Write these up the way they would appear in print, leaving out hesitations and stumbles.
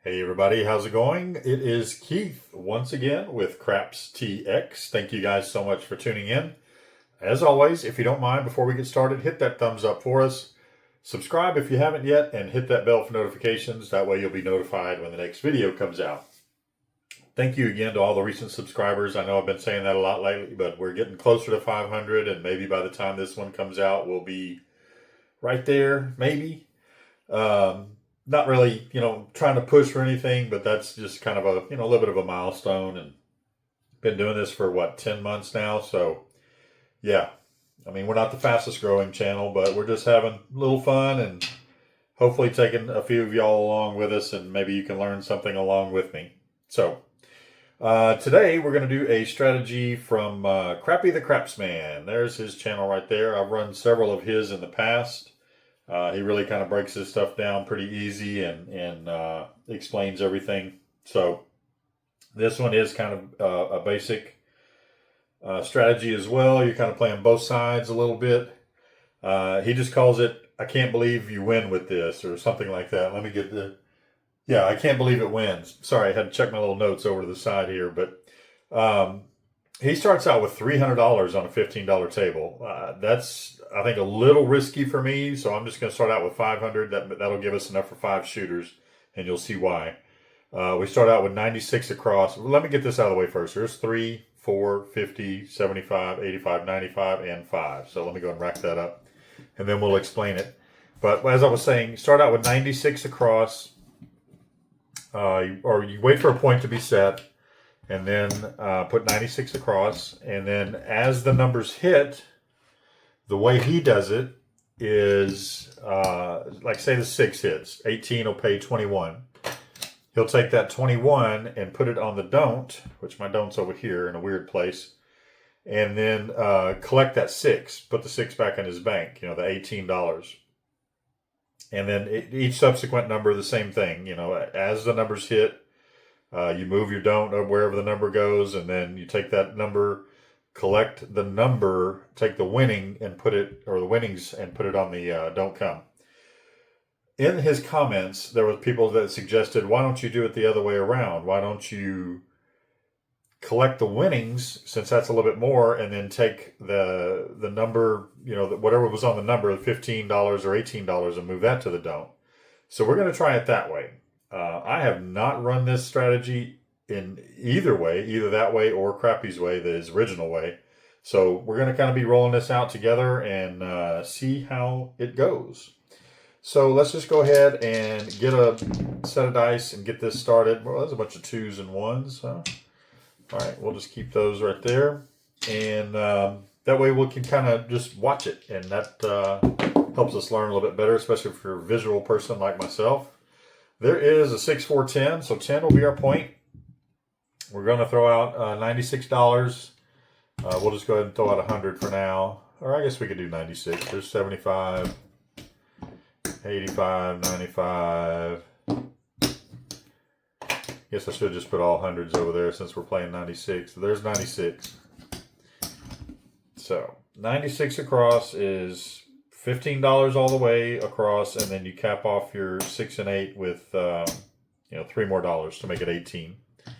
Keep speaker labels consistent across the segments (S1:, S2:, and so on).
S1: Hey everybody, how's it going? It is Keith once again with Craps TX. Thank you guys so much for tuning in. As always, if you don't mind, before we get started, hit that thumbs up for us. Subscribe if you haven't yet, and hit that bell for notifications. That way you'll be notified when the next video comes out. Thank you again to all the recent subscribers. I know I've been saying that a lot lately, but we're getting closer to 500, and maybe by the time this one comes out, we'll be right there, maybe. Not really, trying to push for anything, but that's just kind of a, little bit of a milestone, and been doing this for 10 months now. So yeah, I mean, we're not the fastest growing channel, but we're just having a little fun and hopefully taking a few of y'all along with us, and maybe you can learn something along with me. So today we're going to do a strategy from Crappy the Crapsman. There's his channel right there. I've run several of his in the past. He really kind of breaks his stuff down pretty easy and explains everything. So this one is kind of a basic strategy as well. You're kind of playing both sides a little bit. He just calls it, "I can't believe you win with this," or something like that. Let me get yeah, "I can't believe it wins." Sorry, I had to check my little notes over to the side here, but he starts out with $300 on a $15 table. That's, I think, a little risky for me, so I'm just going to start out with 500. That'll give us enough for 5 shooters, and you'll see why. We start out with 96 across. Let me get this out of the way first. There's 3, 4, 50, 75, 85, 95, and 5. So let me go and rack that up, and then we'll explain it. But as I was saying, start out with 96 across, or you wait for a point to be set, and then put 96 across, and then as the numbers hit, the way he does it is, like say the 6 hits, 18 will pay 21. He'll take that 21 and put it on the don't, which my don't over here in a weird place, and then collect that 6, put the 6 back in his bank, the $18. And then each subsequent number, the same thing, as the numbers hit, you move your don't wherever the number goes, and then you take that number, collect the number, take the winning and put it, or the winnings, and put it on the don't come. In his comments, there were people that suggested, why don't you do it the other way around? Why don't you collect the winnings, since that's a little bit more, and then take the number, whatever was on the number, $15 or $18, and move that to the don't. So we're going to try it that way. I have not run this strategy in either way, either that way or Crappy's way, his original way. So we're going to kind of be rolling this out together and see how it goes. So let's just go ahead and get a set of dice and get this started. Well, there's a bunch of 2s and 1s. Huh? All right, we'll just keep those right there. And that way we can kind of just watch it. And that helps us learn a little bit better, especially if you're a visual person like myself. There is a 6, 4, 10, so 10 will be our point. We're going to throw out $96. We'll just go ahead and throw out 100 for now. Or I guess we could do 96. There's 75, 85, 95. Guess I should just put all hundreds over there since we're playing 96. So there's 96. So 96 across is $15 all the way across, and then you cap off your 6 and 8 with, $3 more to make it 18. So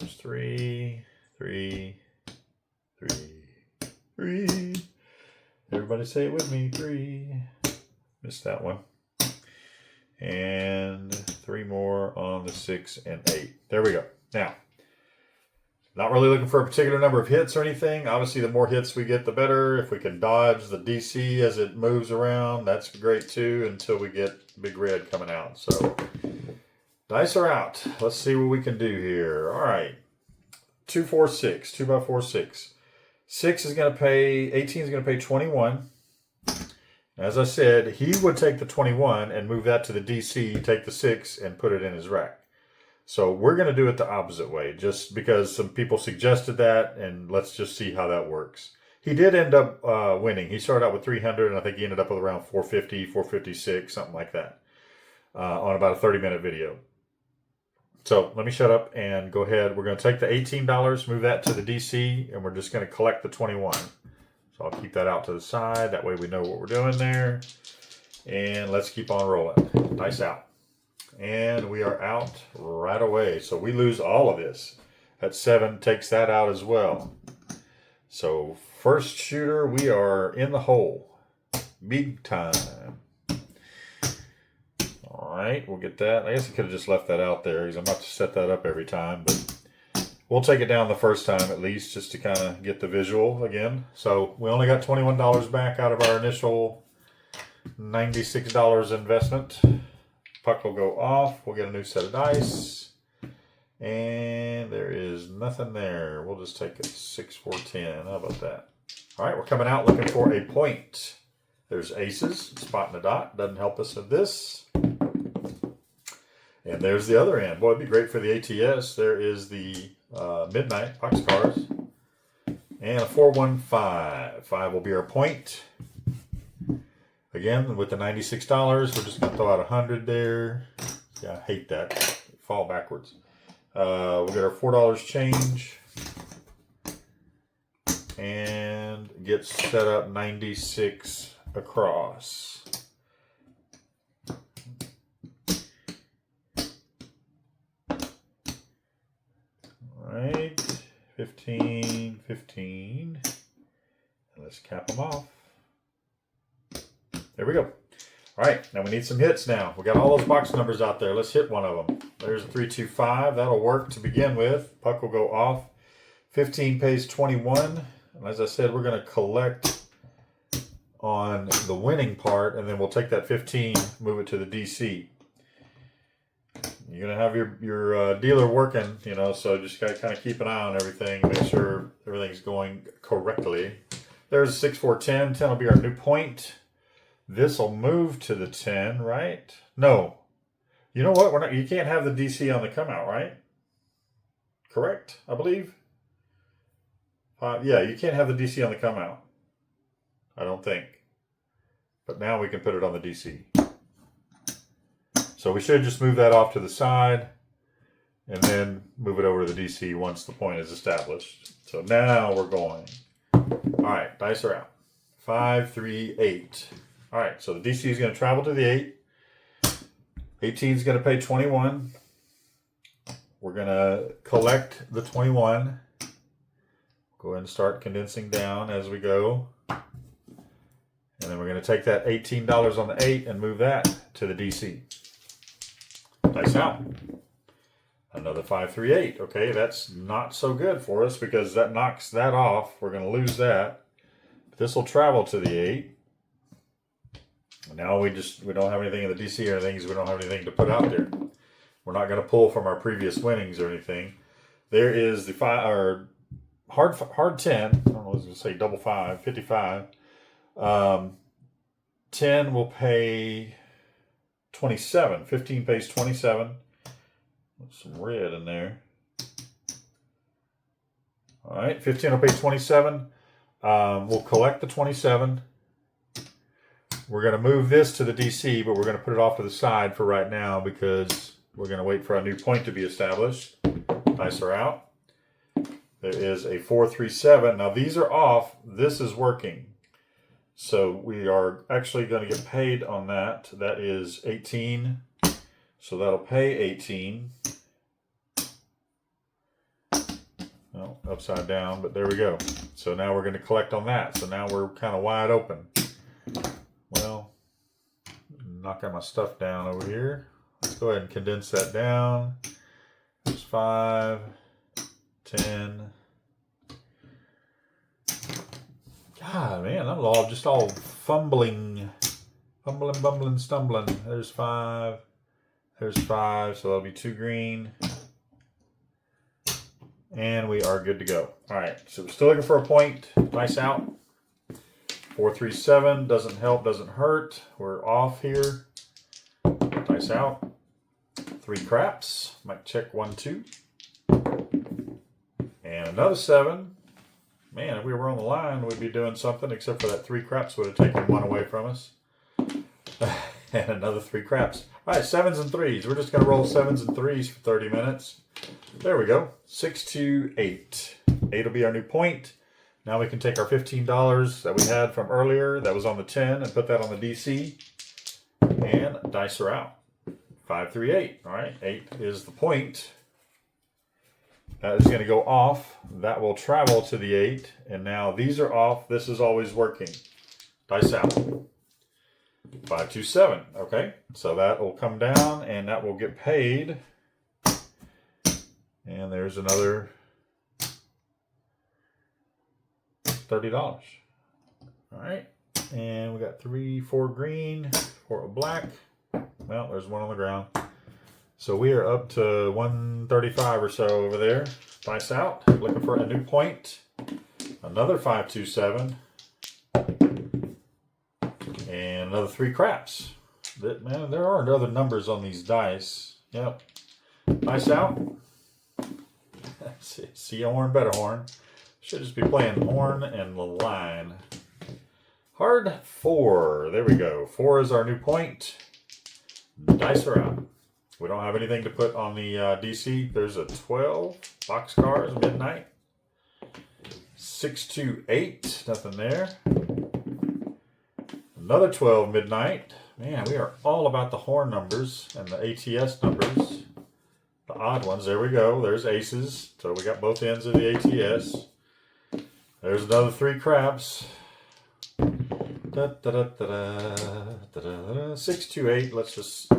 S1: it's 3, 3, 3, 3. Everybody say it with me, 3. Missed that one. And 3 more on the 6 and 8. There we go. Now, not really looking for a particular number of hits or anything. Obviously, the more hits we get, the better. If we can dodge the DC as it moves around, that's great too, until we get big red coming out. So, dice are out. Let's see what we can do here. All right. 2, 4, 6. 2 by 4, 6. 6 is going to pay, 18 is going to pay 21. As I said, he would take the 21 and move that to the DC, take the 6 and put it in his rack. So we're going to do it the opposite way, just because some people suggested that, and let's just see how that works. He did end up winning. He started out with 300, and I think he ended up with around 450, 456, something like that, on about a 30-minute video. So let me shut up and go ahead. We're going to take the $18, move that to the DC, and we're just going to collect the 21. So I'll keep that out to the side. That way we know what we're doing there. And let's keep on rolling. Dice out. And we are out right away. So we lose all of this. That 7 takes that out as well. So first shooter, we are in the hole. Big time. All right, we'll get that. I guess I could have just left that out there because I'm about to set that up every time. But we'll take it down the first time at least just to kind of get the visual again. So we only got $21 back out of our initial $96 investment. Puck will go off. We'll get a new set of dice. And there is nothing there. We'll just take a 6, 4, 10. How about that? All right, we're coming out looking for a point. There's aces, spot and a dot. Doesn't help us with this. And there's the other end. Boy, it'd be great for the ATS. There is the midnight boxcars. And a 4, 1, 5. 5 will be our point. Again, with the $96, we're just going to throw out 100 there. Yeah, I hate that. Fall backwards. We'll get our $4 change. And get set up 96 across. All right. 15, 15. And let's cap them off. There we go. All right, now we need some hits now. We got all those box numbers out there. Let's hit one of them. There's a 3, 2, 5. That'll work to begin with. Puck will go off. 15 pays 21. And as I said, we're going to collect on the winning part, and then we'll take that 15, move it to the DC. You're going to have your dealer working, you know, so just got to kind of keep an eye on everything, make sure everything's going correctly. There's 6, 4, 10. 10 will be our new point. This will move to the 10, right? No. You know what? You can't have the DC on the come out, right? Correct, I believe. Yeah, you can't have the DC on the come out. I don't think. But now we can put it on the DC. So we should just move that off to the side and then move it over to the DC once the point is established. So now we're going. All right, dice are out. 5, 3, 8. All right, so the DC is going to travel to the 8. 18 is going to pay 21. We're going to collect the 21. Go ahead and start condensing down as we go. And then we're going to take that $18 on the 8 and move that to the DC. Dice out. Another 5, 3, 8. Okay, that's not so good for us because that knocks that off. We're going to lose that. But this will travel to the 8. Now we don't have anything in the DC or anything because we don't have anything to put out there. We're not going to pull from our previous winnings or anything. There is the 5 or hard 10. I don't know what I was going to say, double 5, 55. 10 will pay 27. 15 pays 27. There's some red in there. All right, 15 will pay 27. We'll collect the 27. We're going to move this to the DC, but we're going to put it off to the side for right now because we're going to wait for a new point to be established. Dice are out. There is a 4, 3, 7. Now these are off. This is working. So we are actually going to get paid on that. That is 18. So that'll pay 18. Well, upside down, but there we go. So now we're going to collect on that. So now we're kind of wide open. Well, knocking my stuff down over here. Let's go ahead and condense that down. There's 5, 10. God, man, I'm just all fumbling, bumbling, stumbling. There's 5. There's 5, so that'll be 2 green. And we are good to go. All right, so we're still looking for a point. Dice out. 4, 3, 7 doesn't help, doesn't hurt. We're off here. Dice out. 3 craps. Might check 1, 2. And another 7. Man, if we were on the line, we'd be doing something, except for that 3 craps would have taken 1 away from us. And another 3 craps. All right, 7s and 3s. We're just going to roll 7s and 3s for 30 minutes. There we go. 6, 2, 8. 8 will be our new point. Now we can take our $15 that we had from earlier that was on the 10 and put that on the DC. And dice are out. 5, 3, 8. All right, 8 is the point. That is going to go off. That will travel to the 8. And now these are off. This is always working. Dice out. 5, 2, 7. Okay, so that will come down and that will get paid. And there's another $30. All right, and we got 3, 4 green, 4 black. Well, there's one on the ground. So we are up to 135 or so over there. Dice out, looking for a new point. Another 5, 2, 7. And another 3 craps. Man, there are other numbers on these dice. Yep. Dice out. See a horn, bet a horn. Should just be playing horn and the line. Hard 4. There we go. 4 is our new point. Dice are out. We don't have anything to put on the DC. There's a 12. Boxcars, midnight. 6, 2, 8. Nothing there. Another 12, midnight. Man, we are all about the horn numbers and the ATS numbers. The odd ones. There we go. There's aces. So we got both ends of the ATS. There's another 3 craps. 6, 2, 8. Let's just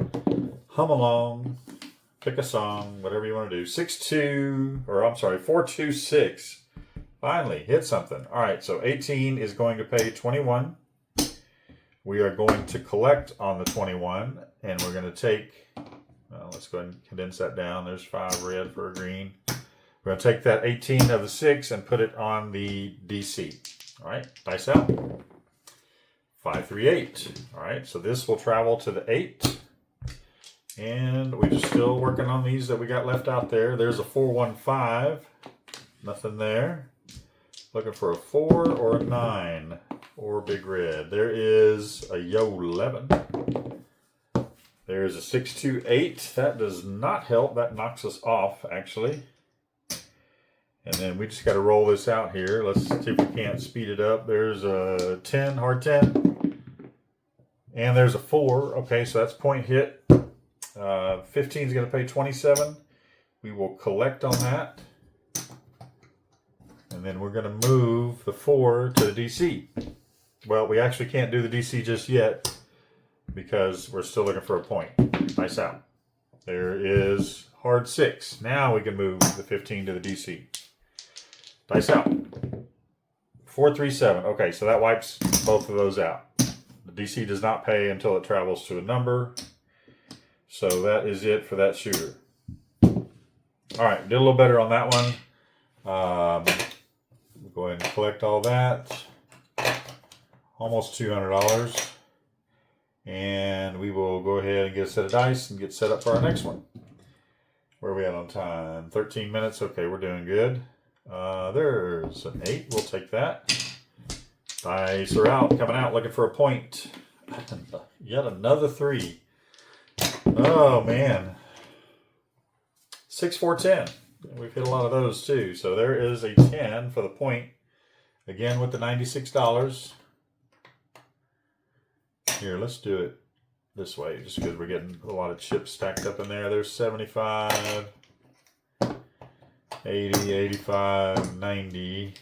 S1: hum along. Pick a song, whatever you want to do. 6, 2, or I'm sorry, 4, 2, 6. Finally, hit something. All right, so 18 is going to pay 21. We are going to collect on the 21, and we're going to take, well, let's go ahead and condense that down. There's 5 red for a green. We're going to take that 18 of the 6 and put it on the DC. All right, dice out. 5, 3, 8. All right, so this will travel to the 8. And we're just still working on these that we got left out there. There's a 4, 1, 5. Nothing there. Looking for a 4 or a 9 or a big red. There is a yo 11. There's a 6, 2, 8. That does not help. That knocks us off, actually. And then we just got to roll this out here. Let's see if we can't speed it up. There's a 10, hard 10. And there's a 4. Okay, so that's point hit. 15 is going to pay 27. We will collect on that. And then we're going to move the 4 to the DC. Well, we actually can't do the DC just yet because we're still looking for a point. Dice out. There is hard 6. Now we can move the 15 to the DC. Dice out. 4, 3, 7. Okay, so that wipes both of those out. The DC does not pay until it travels to a number. So that is it for that shooter. All right, did a little better on that one. We'll go ahead and collect all that. Almost $200. And we will go ahead and get a set of dice and get set up for our next one. Where are we at on time? 13 minutes. Okay, we're doing good. There's an 8. We'll take that. Dice are out. Coming out looking for a point. Yet another 3. Oh, man. 6, 4, 10. We've hit a lot of those, too. So there is a 10 for the point. Again, with the $96. Here, let's do it this way, just because we're getting a lot of chips stacked up in there. There's 75, 80, 85, 90.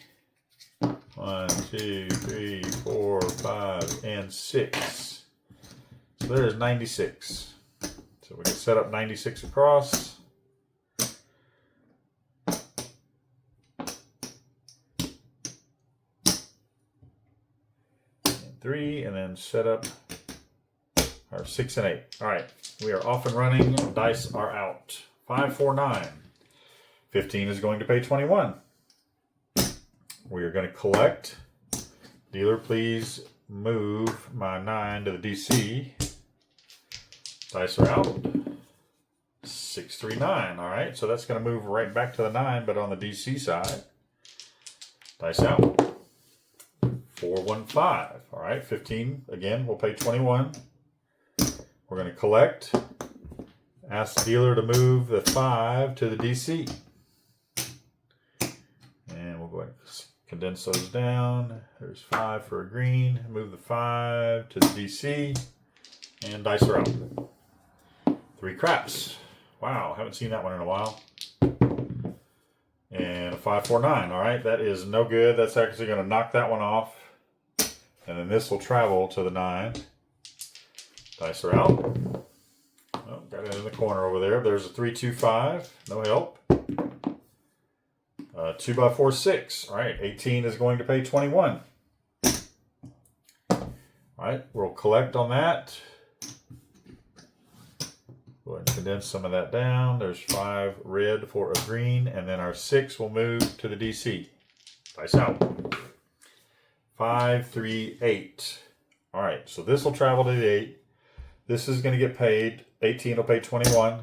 S1: 1, 2, 3, 4, 5, and 6. So there's 96. So we can set up 96 across. And 3, and then set up our 6 and 8. All right, we are off and running. Dice are out. 5, 4, 9. 15 is going to pay 21. We are going to collect. Dealer, please move my 9 to the DC. Dice are out. 6, 3, 9. All right, so that's going to move right back to the 9, but on the DC side. Dice out. 4, 1, 5. All right, 15. Again, we'll pay 21. We're going to collect. Ask the dealer to move the 5 to the DC. And we'll go ahead and condense those down. There's 5 for a green. Move the 5 to the DC. And dice are out. 3 craps. Wow, haven't seen that one in a while. And a 5, 4, 9. All right, that is no good. That's actually going to knock that one off. And then this will travel to the 9. Dice are out. Oh, got it in the corner over there. There's a 3, 2, 5. No help. 2 by 4, 6. All right, 18 is going to pay 21. All right, we'll collect on that. Go ahead and condense some of that down. There's 5 red for a green, and then our 6 will move to the DC. Dice out. 5, 3, 8. All right, so this will travel to the 8. This is going to get paid. 18 will pay 21.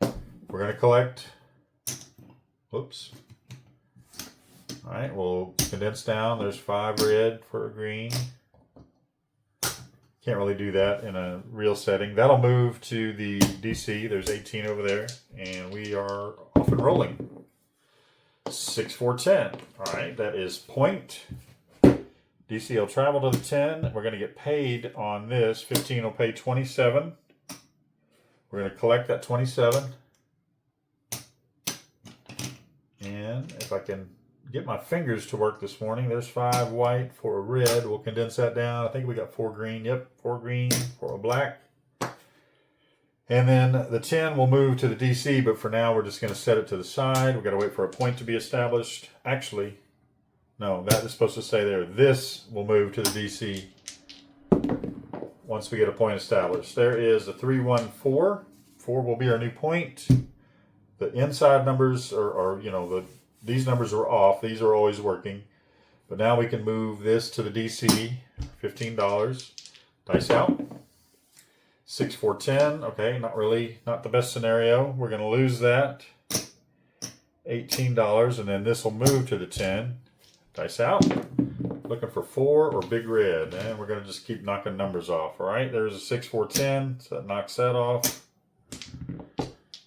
S1: We're going to collect. Whoops. All right, we'll condense down. There's 5 red for a green. Can't really do that in a real setting. That'll move to the DC. There's 18 over there, and we are off and rolling. 6, 4, 10. All right, that is point. DC will travel to the 10. We're going to get paid on this. 15 will pay 27. We're going to collect that 27. And if I can get my fingers to work this morning, there's 5 white for a red. We'll condense that down. I think we got 4 green. Yep, 4 green for a black. And then the 10 will move to the DC, but for now we're just going to set it to the side. We've got to wait for a point to be established. Actually, no, that is supposed to stay there. This will move to the DC once we get a point established. There is a 3, 1, 4. 4 will be our new point. The inside numbers are these numbers are off. These are always working. But now we can move this to the DC. $15. Dice out. 6, 4, 10. Okay, not the best scenario. We're going to lose that. $18. And then this will move to the 10. Dice out. Looking for 4 or big red. And we're going to just keep knocking numbers off. All right, there's a 6, 4, 10. So that knocks that off.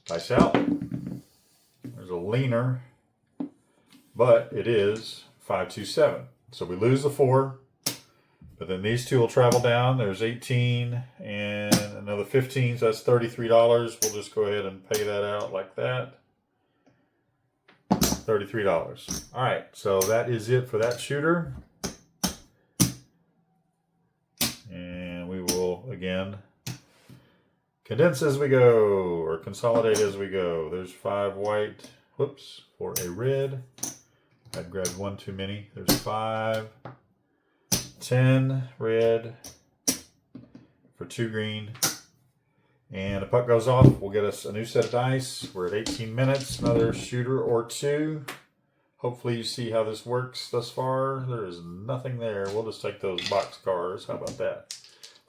S1: Dice out. There's a leaner. But it is 5, 2, 7. So we lose the 4. But then these two will travel down. There's 18 and another 15. So that's $33. We'll just go ahead and pay that out like that. $33. All right. So that is it for that shooter. And we will, again, condense as we go or consolidate as we go. There's 5 white. Whoops. For a red. I'd grabbed 1 too many. There's 5, 10 red for 2 green. And the puck goes off. We'll get us a new set of dice. We're at 18 minutes. Another shooter or 2. Hopefully you see how this works thus far. There is nothing there. We'll just take those box cars. How about that?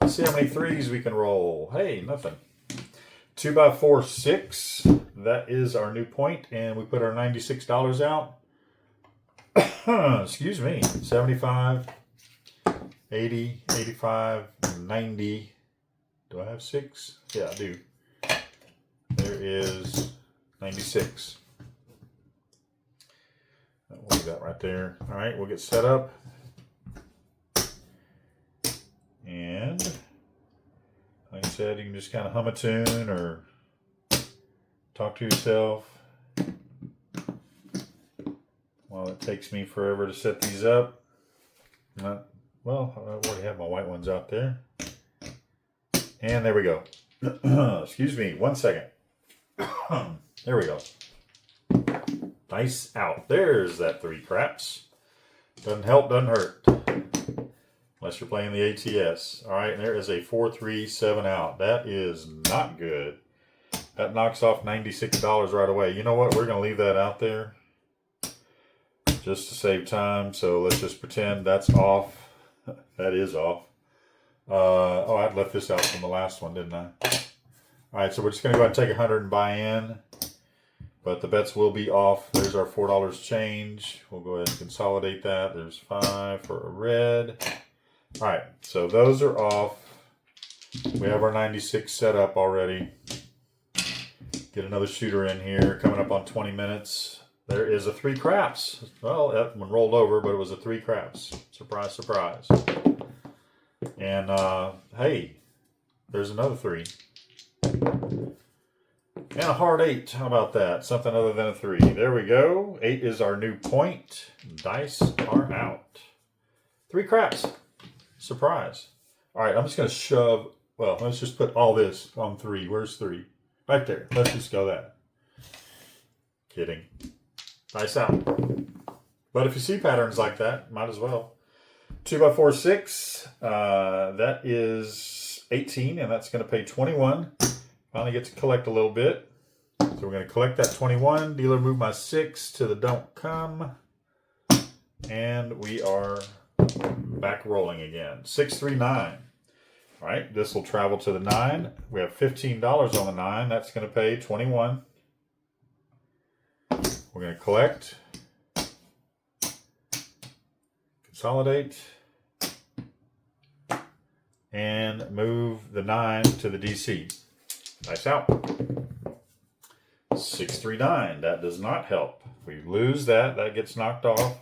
S1: Let's see how many 3s we can roll. Hey, nothing. 2 by 4, 6. That is our new point. And we put our $96 out. Excuse me. 75, 80, 85, 90. Do I have 6? Yeah, I do. There is 96. We'll leave that right there. All right, we'll get set up. And like I said, you can just kind of hum a tune or talk to yourself. Well, it takes me forever to set these up. Well, I already have my white ones out there. And there we go. Excuse me, 1 second. There we go. Dice out. There's that 3 craps. Doesn't help, doesn't hurt. Unless you're playing the ATS. All right, and there is a 4, 3, 7 out. That is not good. That knocks off $96 right away. You know what? We're going to leave that out there just to save time. So let's just pretend that's off. That is off. Oh, I'd left this out from the last one, didn't I? All right, so we're just going to go ahead and take 100 and buy in. But the bets will be off. There's our $4 change. We'll go ahead and consolidate that. There's 5 for a red. All right, so those are off. We have our 96 set up already. Get another shooter in here. Coming up on 20 minutes. There is a 3 craps. Well, that one rolled over, but it was a 3 craps. Surprise, surprise. And, hey, there's another 3. And a hard 8. How about that? Something other than a 3. There we go. 8 is our new point. Dice are out. 3 craps. Surprise. All right, I'm just going to shove. Well, let's just put all this on 3. Where's 3? Right there. Let's just go that. Kidding. Dice out. But if you see patterns like that, might as well. 2x4, 6. That is 18, and that's going to pay 21. Finally get to collect a little bit. So we're going to collect that 21. Dealer move my 6 to the don't come. And we are back rolling again. 6, 3, 9. All right, this will travel to the 9. We have $15 on the 9. That's going to pay 21. We're going to collect. Consolidate. And move the 9 to the DC. Dice out. 6, 3, 9. That does not help. We lose that. That gets knocked off.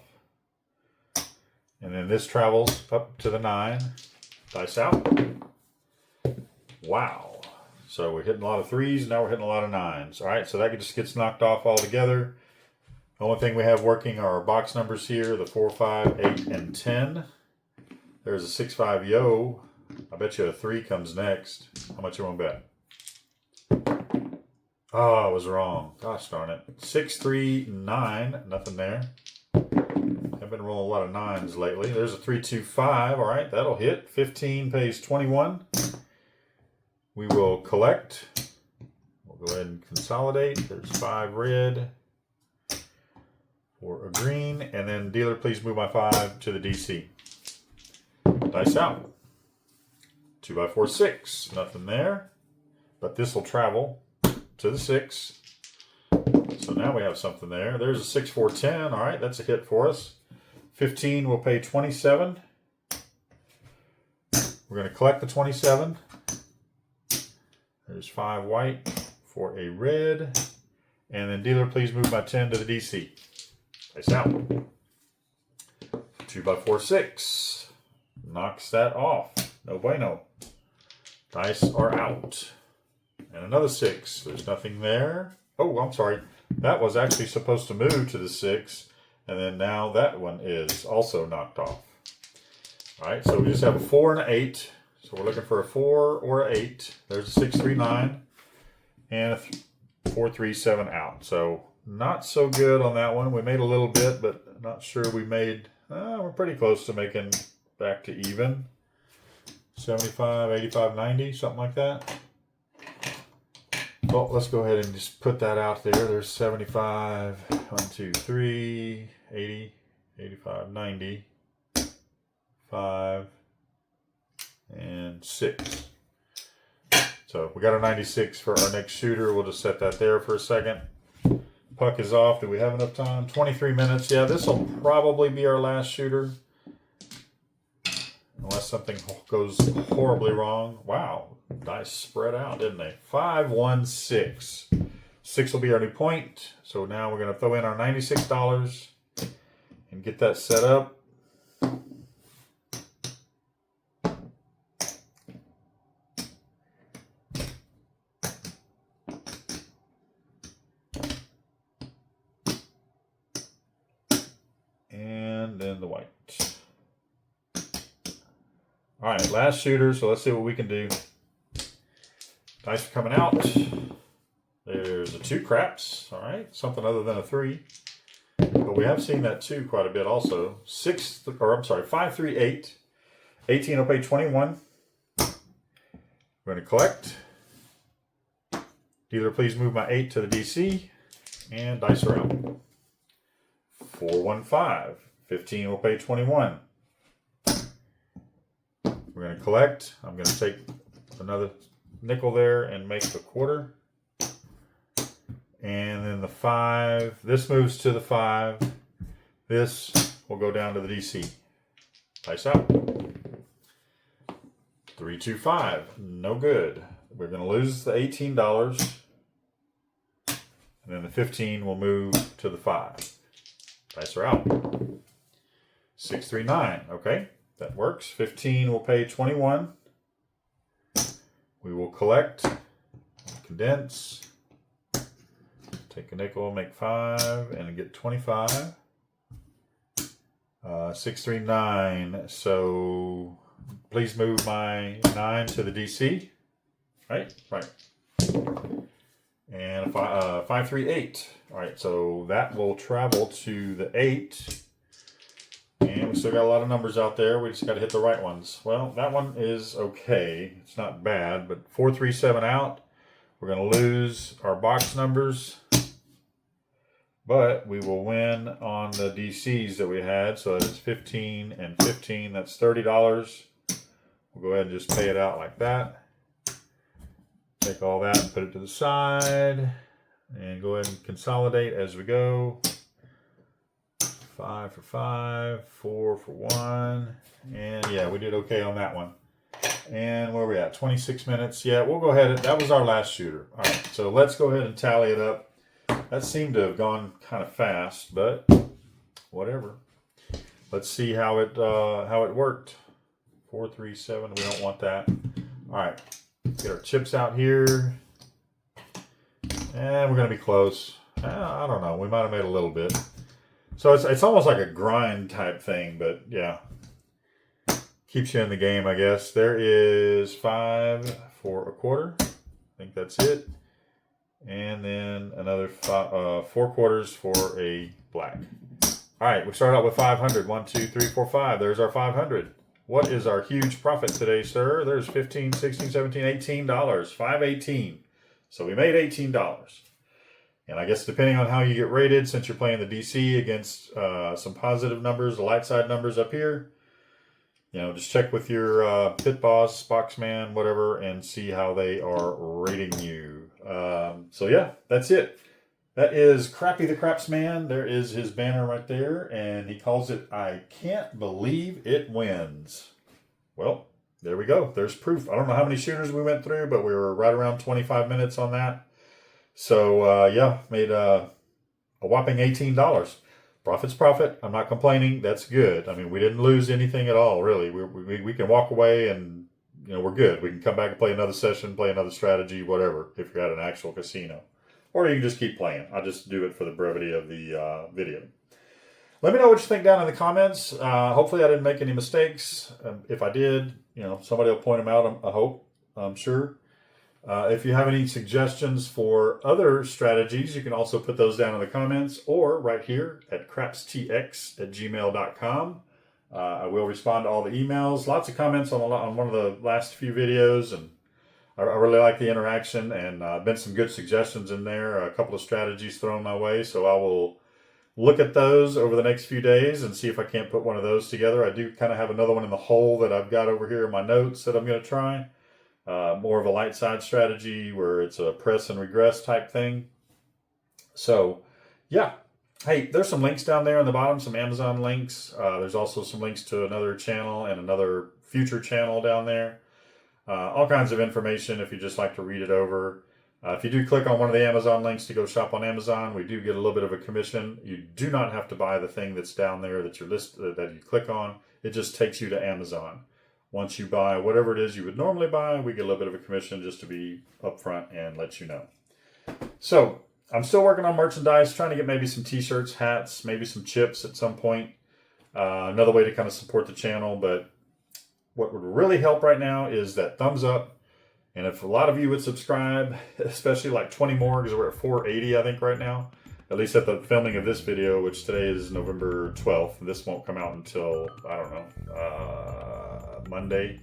S1: And then this travels up to the 9. Dice out. Wow. So we're hitting a lot of 3s. Now we're hitting a lot of 9s. All right, so that just gets knocked off altogether. The only thing we have working are our box numbers here, the 4, 5, 8, and 10. There's a 6, 5, yo. I bet you a 3 comes next. How much you want to bet? Oh, I was wrong. Gosh darn it. 6, 3, 9. Nothing there. I've been rolling a lot of 9s lately. There's a 3, 2, 5. All right, that'll hit. 15 pays 21. We will collect. We'll go ahead and consolidate. There's 5 red. 4 a green. And then dealer, please move my 5 to the DC. Dice out. 2x4, 6. Nothing there. But this will travel to the 6. So now we have something there. There's a 6, 4, 10. All right, that's a hit for us. 15 will pay 27. We're going to collect the 27. There's 5 white for a red. And then dealer, please move my 10 to the DC. Dice out. 2x4, 6. Knocks that off. No bueno. Dice are out. And another 6. There's nothing there. Oh, I'm sorry. That was actually supposed to move to the 6. And then now that one is also knocked off. All right, so we just have a 4 and an 8. So we're looking for a 4 or an 8. There's a 6, 3, 9. And a 4, 3, 7 out. So not so good on that one. We made a little bit, but not sure we made... we're pretty close to making back to even. 75, 85, 90, something like that. Well, let's go ahead and just put that out there. There's 75, 1, 2, 3, 80, 85, 90, 5, and 6. So we got a 96 for our next shooter. We'll just set that there for a second. Puck is off. Do we have enough time? 23 minutes. Yeah, this will probably be our last shooter. Unless something goes horribly wrong. Wow. Dice spread out, didn't they? 5, 1, 6. 6 will be our new point. So now we're going to throw in our $96 and get that set up. And then the white. All right, last shooter, so let's see what we can do. Dice are coming out. There's a 2 craps, all right, something other than a 3. But we have seen that 2 quite a bit also. 5, 3, 8. 18 will pay 21. We're going to collect. Dealer, please move my 8 to the DC. And dice are out. 4, 1, 5. 15 will pay 21. We're going to collect. I'm going to take another nickel there and make the quarter. And then the 5. This moves to the 5. This will go down to the DC. Dice out. 3, 2, 5. No good. We're going to lose the $18. And then the 15 will move to the 5. Dice are out. 6, 3, 9. Okay, that works. 15 will pay 21. We will collect, condense, Take a nickel, make 5, and get 25. 639. So please move my 9 to the DC. Right? Right. And 538. All right, so that will travel to the 8. And we still got a lot of numbers out there. We just got to hit the right ones. Well, that one is okay. It's not bad, but 437 out. We're going to lose our box numbers, but we will win on the DCs that we had. So that's 15 and 15. That's $30. We'll go ahead and just pay it out like that. Take all that and put it to the side. And go ahead and consolidate as we go. 5 for 5, 4 for 1. And yeah, we did okay on that one. And where are we at? 26 minutes. Yeah, we'll go ahead. That was our last shooter. All right, so let's go ahead and tally it up. That seemed to have gone kind of fast, but whatever. Let's see how it worked. 437. We don't want that. All right, get our chips out here, and we're gonna be close. I don't know. We might have made a little bit. So it's almost like a grind type thing, but yeah. Keeps you in the game, I guess. There is 5 for a quarter. I think that's it. And then another 4 quarters for a black. All right, we start out with 500. 1, 2, 3, 4, 5. There's our 500. What is our huge profit today, sir? There's 15, 16, 17, $18. 518. So we made $18. And I guess depending on how you get rated, since you're playing the DC against some positive numbers, the light side numbers up here, you know, just check with your pit boss, boxman, whatever, and see how they are rating you. So yeah, that's it. That is Crappy the Craps Man. There is his banner right there, and he calls it, I Can't Believe It Wins. Well, there we go. There's proof. I don't know how many shooters we went through, but we were right around 25 minutes on that. So yeah, made a whopping $18. Profit's profit. I'm not complaining. That's good. I mean, we didn't lose anything at all, really. We can walk away and, you know, we're good. We can come back and play another session, play another strategy, whatever, if you're at an actual casino. Or you can just keep playing. I'll just do it for the brevity of the video. Let me know what you think down in the comments. Hopefully I didn't make any mistakes. If I did, you know, somebody will point them out, I hope, I'm sure. If you have any suggestions for other strategies, you can also put those down in the comments or right here at crapstx@gmail.com. I will respond to all the emails. Lots of comments on one of the last few videos, and I really like the interaction, and been some good suggestions in there, a couple of strategies thrown my way, so I will look at those over the next few days and see if I can't put one of those together. I do kind of have another one in the hole that I've got over here in my notes that I'm going to try. More of a light side strategy where it's a press and regress type thing. So, yeah. Hey, there's some links down there on the bottom, some Amazon links. There's also some links to another channel and another future channel down there. All kinds of information if you just like to read it over. If you do click on one of the Amazon links to go shop on Amazon, we do get a little bit of a commission. You do not have to buy the thing that's down there that you click on. It just takes you to Amazon. Once you buy whatever it is you would normally buy, we get a little bit of a commission just to be upfront and let you know. So I'm still working on merchandise, trying to get maybe some t-shirts, hats, maybe some chips at some point. Another way to kind of support the channel. But what would really help right now is that thumbs up. And if a lot of you would subscribe, especially like 20 more, because we're at 480, I think, right now. At least at the filming of this video, which today is November 12th. This won't come out until, I don't know, Monday,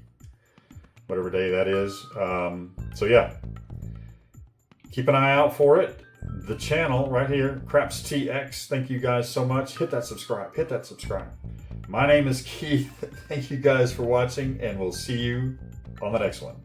S1: whatever day that is. So yeah, keep an eye out for it. The channel right here, CrapsTX. Thank you guys so much. Hit that subscribe. Hit that subscribe. My name is Keith. Thank you guys for watching, and we'll see you on the next one.